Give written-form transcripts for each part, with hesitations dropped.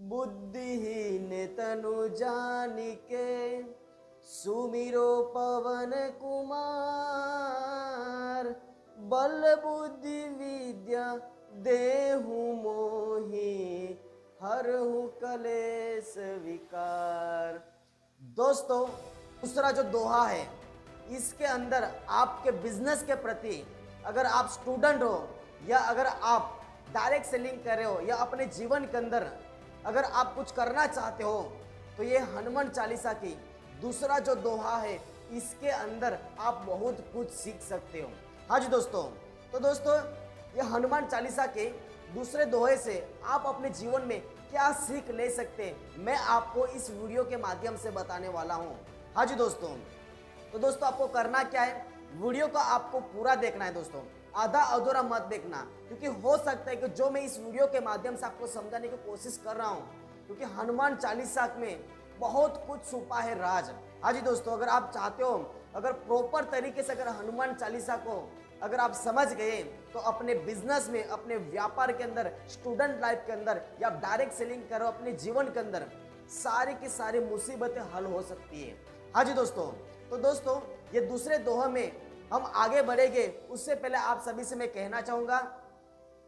बुद्धिहीन तनु जानिके सुमिरो पवन कुमार। बल बुद्धि विद्या देहु मोहि हरहु कलेश विकार। दोस्तों, दूसरा जो दोहा है, इसके अंदर आपके बिजनेस के प्रति, अगर आप स्टूडेंट हो या अगर आप डायरेक्ट सेलिंग कर रहे हो या अपने जीवन के अंदर अगर आप कुछ करना चाहते हो, तो ये हनुमान चालीसा की दूसरा जो दोहा है, इसके अंदर आप बहुत कुछ सीख सकते हो। हाँ जी दोस्तों, तो दोस्तों ये हनुमान चालीसा के दूसरे दोहे से आप अपने जीवन में क्या सीख ले सकते हैं, मैं आपको इस वीडियो के माध्यम से बताने वाला हूँ। हाँ जी दोस्तों, तो दोस्तों आपको करना क्या है, वीडियो को आपको पूरा देखना है दोस्तों, आधा अधूरा मत देखना, क्योंकि हो सकता है कि जो मैं इस वीडियो के माध्यम से आपको समझाने की कोशिश कर रहा हूँ, क्योंकि हनुमान चालीसा में बहुत कुछ छुपा है राज। हाँ जी दोस्तों, अगर आप चाहते हो, अगर प्रॉपर तरीके से अगर हनुमान चालीसा को अगर आप समझ गए, तो अपने बिजनेस में, अपने व्यापार के अंदर, स्टूडेंट लाइफ के अंदर या आप डायरेक्ट सेलिंग करो, अपने जीवन के अंदर सारी की सारी मुसीबतें हल हो सकती है। हाँ जी दोस्तों, तो दोस्तों ये दूसरे दोहे में हम आगे बढ़ेंगे, उससे पहले आप सभी से मैं कहना चाहूँगा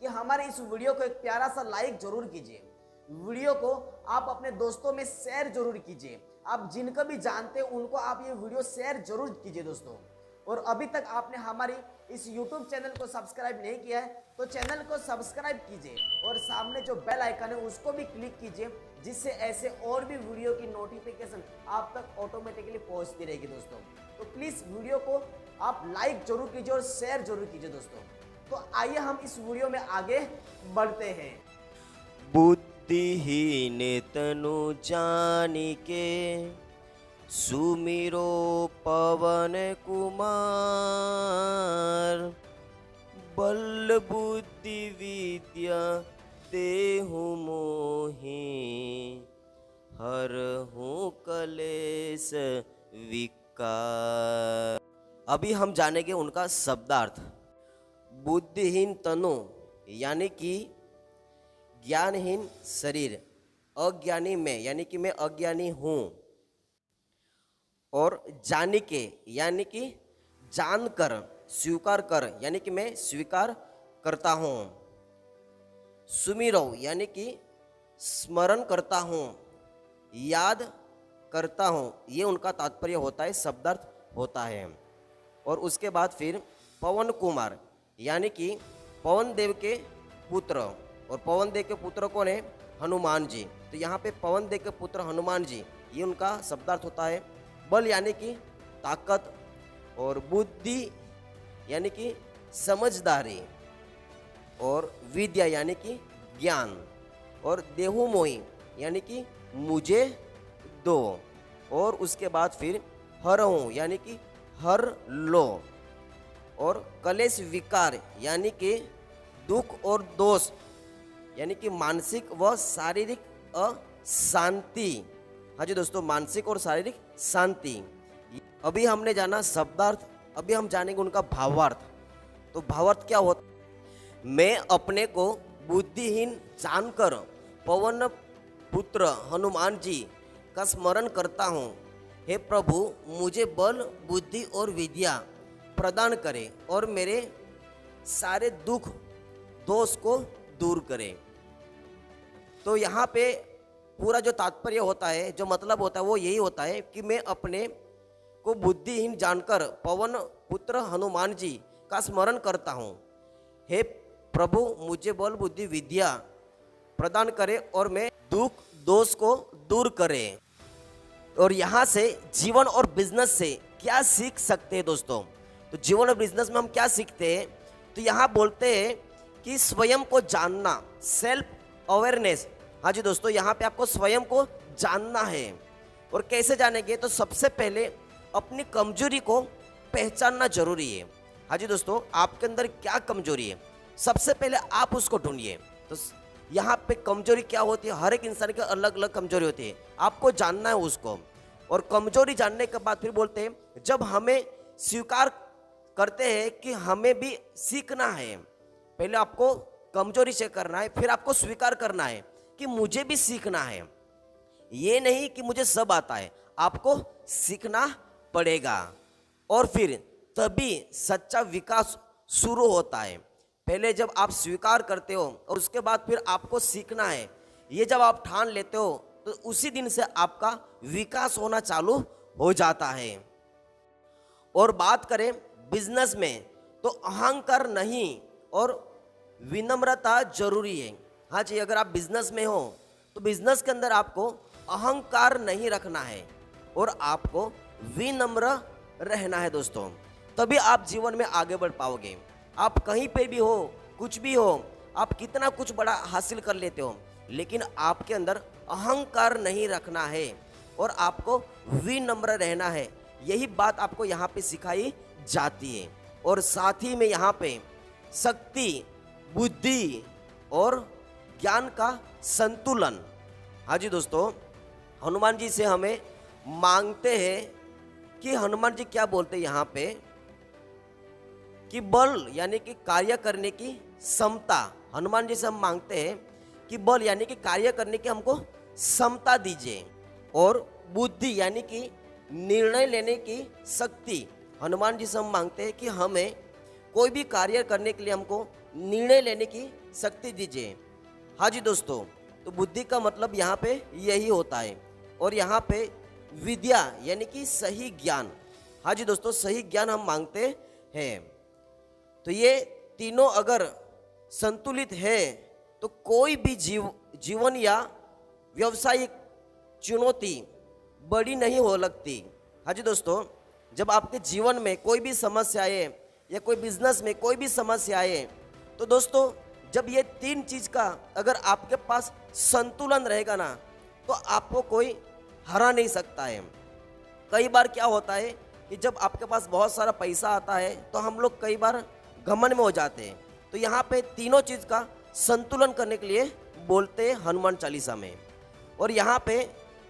कि हमारे इस वीडियो को एक प्यारा सा लाइक जरूर कीजिए, वीडियो को आप अपने दोस्तों में शेयर जरूर कीजिए, आप जिनको भी जानते हैं उनको आप ये वीडियो शेयर जरूर कीजिए दोस्तों। और अभी तक आपने हमारी इस YouTube चैनल को सब्सक्राइब नहीं किया है, तो चैनल को सब्सक्राइब कीजिए और सामने जो बेल आइकन है उसको भी क्लिक कीजिए, जिससे ऐसे और भी वीडियो की नोटिफिकेशन आप तक ऑटोमेटिकली पहुंचती रहेगी दोस्तों। तो प्लीज़ वीडियो को आप लाइक जरूर कीजिए और शेयर जरूर कीजिए दोस्तों। तो आइए हम इस वीडियो में आगे बढ़ते हैं। बुद्धिहीन तनु जानिके सुमिरो पवन कुमार। बल बुद्धि विद्या देहु मोहि हरहु कलेश विकार। अभी हम जानेंगे उनका शब्दार्थ। बुद्धिहीन तनु यानी कि ज्ञानहीन शरीर, अज्ञानी मैं यानी कि मैं अज्ञानी हूँ, और जानिके यानी कि जानकर, स्वीकार कर यानी कि मैं स्वीकार करता हूँ, सुमिरो यानी कि स्मरण करता हूँ, याद करता हूँ, ये उनका तात्पर्य होता है, शब्दार्थ होता है। और उसके बाद फिर पवन कुमार यानी कि पवन देव के पुत्र, और पवन देव के पुत्र कौन है? हनुमान जी। तो यहाँ पे पवन देव के पुत्र हनुमान जी, ये उनका शब्दार्थ होता है। बल यानी कि ताकत, और बुद्धि यानी कि समझदारी, और विद्या यानी कि ज्ञान, और देहु मोहि यानी कि मुझे दो, और उसके बाद फिर हरहूँ यानी कि हर लो, और कलेश विकार यानी कि दुख और दोष यानी कि मानसिक व शारीरिक अशांति। हाँ जी दोस्तों, मानसिक और शारीरिक शांति। अभी हमने जाना शब्दार्थ, अभी हम जानेंगे उनका भावार्थ। तो भावार्थ क्या होता? मैं अपने को बुद्धिहीन जानकर पवन पुत्र हनुमान जी का स्मरण करता हूँ। हे प्रभु, मुझे बल बुद्धि और विद्या प्रदान करे और मेरे सारे दुख दोष को दूर करे। तो यहाँ पे पूरा जो तात्पर्य होता है, जो मतलब होता है, वो यही होता है कि मैं अपने को बुद्धिहीन जानकर पवन पुत्र हनुमान जी का स्मरण करता हूँ। हे प्रभु, मुझे बल बुद्धि विद्या प्रदान करे और मैं दुख दोष को दूर करे। और यहाँ से जीवन और बिजनेस से क्या सीख सकते हैं दोस्तों? तो जीवन और बिजनेस में हम क्या सीखते हैं? तो यहाँ बोलते हैं कि स्वयं को जानना, सेल्फ अवेयरनेस। हाँ जी दोस्तों, यहाँ पे आपको स्वयं को जानना है। और कैसे जानेंगे? तो सबसे पहले अपनी कमजोरी को पहचानना जरूरी है। हाँ जी दोस्तों, आपके अंदर क्या कमजोरी है, सबसे पहले आप उसको ढूंढिए। तो यहाँ पे कमजोरी क्या होती है? हर एक इंसान की अलग अलग कमजोरी होती है, आपको जानना है उसको। और कमजोरी जानने के बाद फिर बोलते हैं, जब हमें स्वीकार करते हैं कि हमें भी सीखना है, पहले आपको कमजोरी से करना है, फिर आपको स्वीकार करना है कि मुझे भी सीखना है। ये नहीं कि मुझे सब आता है, आपको सीखना पड़ेगा और फिर तभी सच्चा विकास शुरू होता है। पहले जब आप स्वीकार करते हो और उसके बाद फिर आपको सीखना है, ये जब आप ठान लेते हो तो उसी दिन से आपका विकास होना चालू हो जाता है। और बात करें बिजनेस में तो अहंकार नहीं और विनम्रता जरूरी है। हाँ जी, अगर आप बिजनेस में हो तो बिजनेस के अंदर आपको अहंकार नहीं रखना है और आपको विनम्र रहना है दोस्तों, तभी आप जीवन में आगे बढ़ पाओगे। आप कहीं पे भी हो, कुछ भी हो, आप कितना कुछ बड़ा हासिल कर लेते हो, लेकिन आपके अंदर अहंकार नहीं रखना है और आपको विनम्र रहना है। यही बात आपको यहाँ पे सिखाई जाती है। और साथ ही में यहाँ पे शक्ति, बुद्धि और ज्ञान का संतुलन। हाँ जी दोस्तों, हनुमान जी से हमें मांगते हैं कि हनुमान जी क्या बोलते हैं यहाँ पे कि बल यानी कि कार्य करने की क्षमता। हनुमान जी से हम मांगते हैं कि बल यानी कि कार्य करने की हमको क्षमता दीजिए और बुद्धि यानी कि निर्णय लेने की शक्ति। हनुमान जी से हम मांगते हैं कि हमें कोई भी कार्य करने के लिए हमको निर्णय लेने की शक्ति दीजिए। हाँ जी दोस्तों, तो बुद्धि का मतलब यहाँ पे यही होता है। और यहाँ पे विद्या यानी कि सही ज्ञान। हाँ जी दोस्तों, सही ज्ञान हम मांगते हैं। तो ये तीनों अगर संतुलित है तो कोई भी जीवन या व्यवसायिक चुनौती बड़ी नहीं हो लगती। हाँ जी दोस्तों, जब आपके जीवन में कोई भी समस्या आए या कोई बिजनेस में कोई भी समस्या आए तो दोस्तों, जब ये तीन चीज़ का अगर आपके पास संतुलन रहेगा ना तो आपको कोई हरा नहीं सकता है। कई बार क्या होता है कि जब आपके पास बहुत सारा पैसा आता है तो हम लोग कई बार घमंड में हो जाते हैं। तो यहाँ पे तीनों चीज़ का संतुलन करने के लिए बोलते हैं हनुमान चालीसा में। और यहाँ पे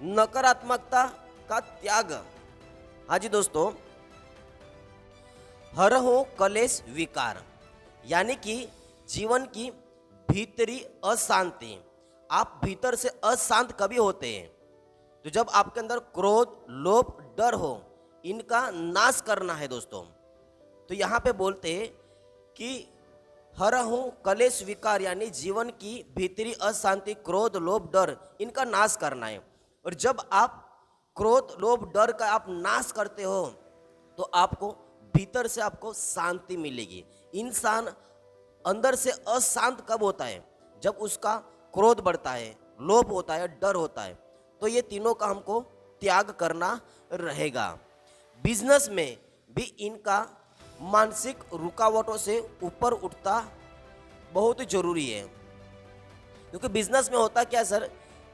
नकारात्मकता का त्याग। हाँ जी दोस्तों, हरहु कलेश विकार यानी कि जीवन की भीतरी अशांति। आप भीतर से अशांत कभी होते हैं तो जब आपके अंदर क्रोध, लोभ, डर हो, इनका नाश करना है दोस्तों। तो यहाँ पे बोलते हैं कि हरहु कलेश विकार यानी जीवन की भीतरी अशांति, क्रोध, लोभ, डर, इनका नाश करना है। और जब आप क्रोध, लोभ, डर का आप नाश करते हो तो आपको भीतर से आपको शांति मिलेगी। इंसान अंदर से अशांत कब होता है? जब उसका क्रोध बढ़ता है, लोभ होता है, डर होता है। तो ये तीनों का हमको त्याग करना रहेगा। बिजनेस में भी इनका मानसिक रुकावटों से ऊपर उठता बहुत जरूरी है। क्योंकि बिजनेस में होता क्या सर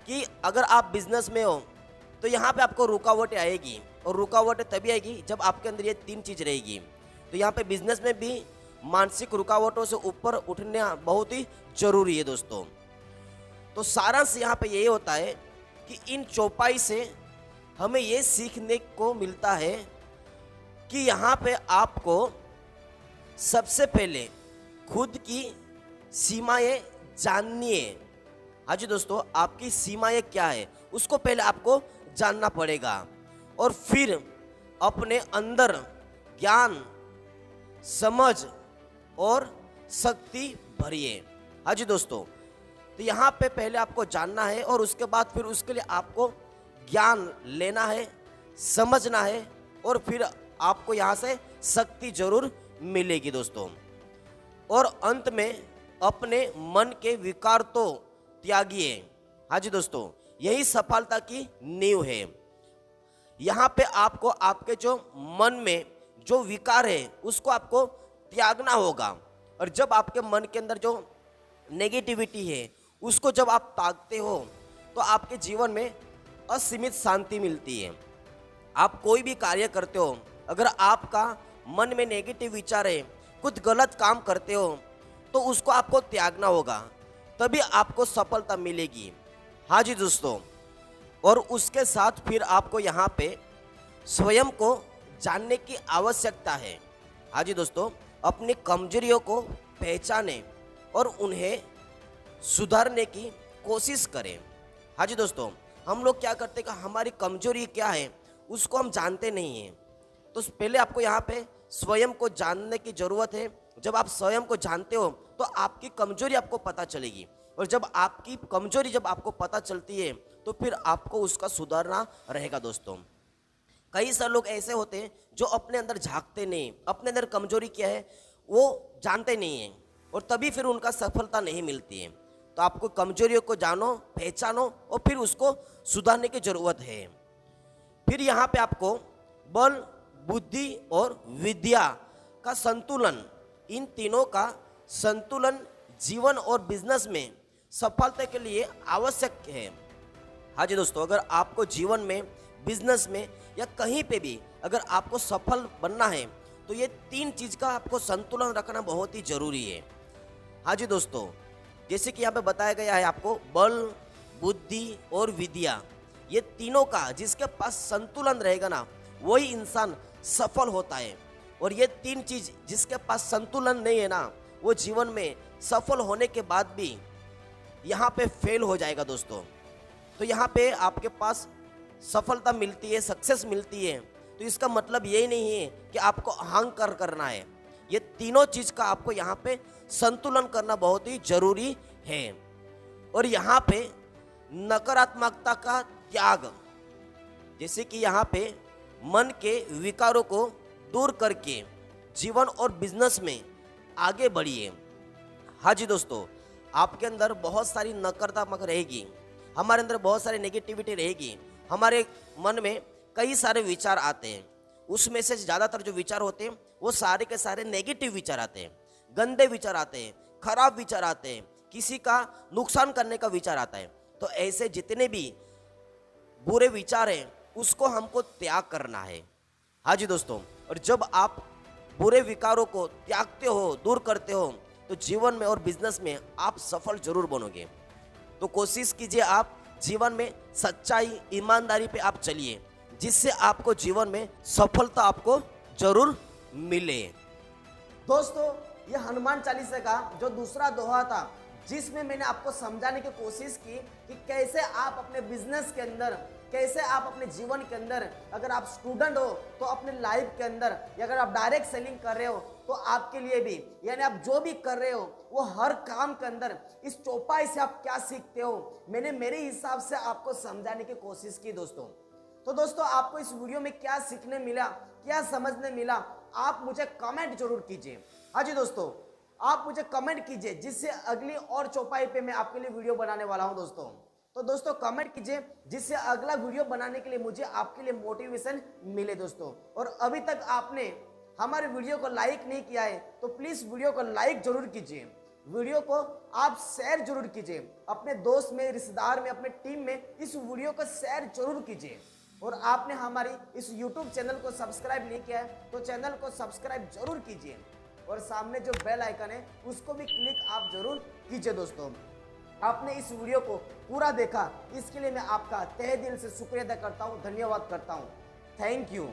कि अगर आप बिजनेस में हो तो यहाँ पे आपको रुकावटें आएगी और रुकावटें तभी आएगी जब आपके अंदर ये तीन चीज़ रहेगी। तो यहाँ पे बिजनेस में भी मानसिक रुकावटों से ऊपर उठना बहुत ही जरूरी है दोस्तों। तो सारांश यहाँ पे यही होता है कि इन चौपाई से हमें ये सीखने को मिलता है कि यहाँ पे आपको सबसे पहले खुद की सीमाएं जानिए। हाँ जी दोस्तों, आपकी सीमाएं क्या है उसको पहले आपको जानना पड़ेगा और फिर अपने अंदर ज्ञान, समझ और शक्ति भरिए। हाँ जी दोस्तों, तो यहाँ पे पहले आपको जानना है और उसके बाद फिर उसके लिए आपको ज्ञान लेना है, समझना है और फिर आपको यहाँ से शक्ति जरूर मिलेगी दोस्तों। और अंत में अपने मन के विकार तो त्यागिए। हाँ जी दोस्तों, यही सफलता की नींव है। यहाँ पे आपको आपके जो मन में जो विकार है उसको आपको त्यागना होगा। और जब आपके मन के अंदर जो नेगेटिविटी है उसको जब आप त्यागते हो तो आपके जीवन में असीमित शांति मिलती है। आप कोई भी कार्य करते हो, अगर आपका मन में नेगेटिव विचार है, कुछ गलत काम करते हो तो उसको आपको त्यागना होगा, तभी आपको सफलता मिलेगी। हाँ जी दोस्तों, और उसके साथ फिर आपको यहाँ पे स्वयं को जानने की आवश्यकता है। हाँ जी दोस्तों, अपनी कमजोरियों को पहचाने और उन्हें सुधारने की कोशिश करें। हाँ जी दोस्तों, हम लोग क्या करते हैं कि हमारी कमजोरी क्या है उसको हम जानते नहीं हैं। तो पहले आपको यहाँ पे स्वयं को जानने की ज़रूरत है। जब आप स्वयं को जानते हो तो आपकी कमजोरी आपको पता चलेगी, और जब आपकी कमजोरी जब आपको पता चलती है तो फिर आपको उसका सुधारना रहेगा दोस्तों। कई सारे लोग ऐसे होते हैं जो अपने अंदर झांकते नहीं, अपने अंदर कमजोरी क्या है वो जानते नहीं हैं, और तभी फिर उनका सफलता नहीं मिलती है। तो आपको कमजोरियों को जानो, पहचानो और फिर उसको सुधारने की ज़रूरत है। फिर यहाँ पे आपको बल, बुद्धि और विद्या का संतुलन, इन तीनों का संतुलन जीवन और बिजनेस में सफलता के लिए आवश्यक है। हाँ जी दोस्तों, अगर आपको जीवन में, बिजनेस में या कहीं पे भी अगर आपको सफल बनना है तो ये तीन चीज़ का आपको संतुलन रखना बहुत ही ज़रूरी है। हाँ जी दोस्तों, जैसे कि यहाँ पे बताया गया है आपको बल, बुद्धि और विद्या, ये तीनों का जिसके पास संतुलन रहेगा ना वही इंसान सफल होता है। और ये तीन चीज़ जिसके पास संतुलन नहीं है ना वो जीवन में सफल होने के बाद भी यहाँ पे फेल हो जाएगा दोस्तों। तो यहाँ पे आपके पास सफलता मिलती है, सक्सेस मिलती है, तो इसका मतलब यही नहीं है कि आपको अहंकार करना है। ये तीनों चीज़ का आपको यहाँ पे संतुलन करना बहुत ही जरूरी है। और यहाँ पे नकारात्मकता का त्याग, जैसे कि यहाँ पे मन के विकारों को दूर करके जीवन और बिजनेस में आगे बढ़िए। हाँ जी दोस्तों, आपके अंदर बहुत सारी नकारात्मक रहेगी, हमारे अंदर बहुत सारी नेगेटिविटी रहेगी, हमारे मन में कई सारे विचार आते हैं, उसमें से ज़्यादातर जो विचार होते हैं वो सारे के सारे नेगेटिव विचार आते हैं, गंदे विचार आते हैं, खराब विचार आते हैं, किसी का नुकसान करने का विचार आता है। तो ऐसे जितने भी बुरे विचार हैं उसको हमको त्याग करना है। हाँ जी दोस्तों, और जब आप बुरे विकारों को त्यागते हो, दूर करते हो, तो जीवन में और बिजनेस में आप सफल जरूर बनोगे। तो कोशिश कीजिए आप जीवन में सच्चाई, ईमानदारी पे आप चलिए, जिससे आपको जीवन में सफलता आपको जरूर मिले। दोस्तों, ये हनुमान चालीसा का जो दूसरा दोहा था जिसमें मैंने आपको समझाने की कोशिश की कि कैसे आप अपने बिजनेस के अंदर, कैसे आप अपने जीवन के अंदर, अगर आप स्टूडेंट हो तो अपने लाइफ के अंदर, या अगर आप डायरेक्ट सेलिंग कर रहे हो तो आपके लिए भी, यानी आप जो भी कर रहे हो वो हर काम के अंदर इस चौपाई से आप क्या सीखते हो, मैंने मेरे हिसाब से आपको समझाने की कोशिश की दोस्तों। तो दोस्तों, आपको इस वीडियो में क्या सीखने मिला, क्या समझने मिला, आप मुझे कमेंट जरूर कीजिए। हाँ जी दोस्तों, आप मुझे कमेंट कीजिए, जिससे अगली और चौपाई पे मैं आपके लिए वीडियो बनाने वाला हूं दोस्तों। तो दोस्तों कमेंट कीजिए, जिससे अगला वीडियो बनाने के लिए मुझे आपके लिए मोटिवेशन मिले दोस्तों। और अभी तक आपने हमारे वीडियो को लाइक नहीं किया है तो प्लीज वीडियो को लाइक जरूर कीजिए, वीडियो को आप शेयर जरूर कीजिए, अपने दोस्त में, रिश्तेदार में, अपने टीम में इस वीडियो को शेयर जरूर कीजिए। और आपने हमारी इस YouTube चैनल को सब्सक्राइब नहीं किया है तो चैनल को सब्सक्राइब जरूर कीजिए, और सामने जो बेल आइकन है उसको भी क्लिक आप जरूर कीजिए दोस्तों। आपने इस वीडियो को पूरा देखा, इसके लिए मैं आपका तहे दिल से शुक्रिया अदा करता हूँ, धन्यवाद करता हूँ। Thank you.